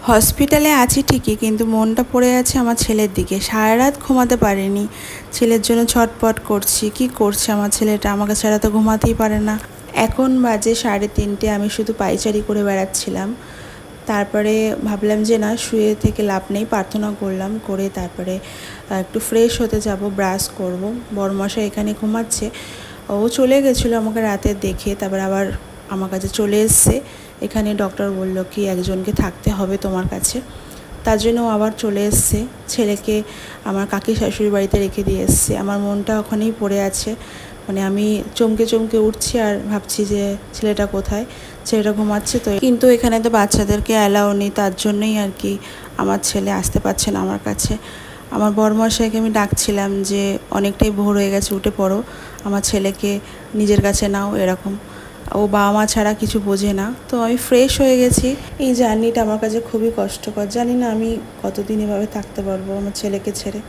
হসপিটালে আছি ঠিকই, কিন্তু মনটা পড়ে আছে আমার ছেলের দিকে। সারা রাত ঘুমাতে পারিনি, ছেলের জন্য ছটপট করছি। কি করছে আমার ছেলেটা, আমাকে ছাড়া তো ঘুমাতেই পারে না। এখন বাজে 3:30, আমি শুধু পায়চারি করে বেড়াচ্ছিলাম। তারপরে ভাবলাম যে না, শুয়ে থেকে লাভ নেই, প্রার্থনা করলাম, করে তারপরে একটু ফ্রেশ হতে যাব, ব্রাশ করব। বড়মশাই এখানে ঘুমাচ্ছে, ও চলে গেছিলো আমাকে রাতে দেখে, তারপর আবার আমার কাছে চলে এসছে। এখানে ডক্টর বলল কি একজনকে থাকতে হবে তোমার কাছে, তার জন্য আবার চলে এসছে। ছেলেকে আমার কাকি শাশুড়ির বাড়িতে রেখে দিয়ে এসছে। আমার মনটা ওখানেই পড়ে আছে, মানে আমি চমকে চমকে উঠছি আর ভাবছি যে ছেলেটা কোথায়। ছেলেটা ঘুমাচ্ছে তো, কিন্তু এখানে তো বাচ্চাদেরকে অ্যালাউ নেই, তার জন্যই আর কি আমার ছেলে আসতে পারছে না আমার কাছে। আমার বড়মশাইকে আমি ডাকছিলাম যে অনেকটাই ভোর হয়ে গেছে, উঠে পড়ো, আমার ছেলেকে নিজের কাছে নাও, এরকম। ও বাবা মা ছাড়া কিছু বোঝে না। তো আমি ফ্রেশ হয়ে গেছি। এই জার্নিটা আমার কাছে খুবই কষ্টকর, জানি না আমি কতদিন এভাবে থাকতে পারবো আমার ছেলেকে ছেড়ে।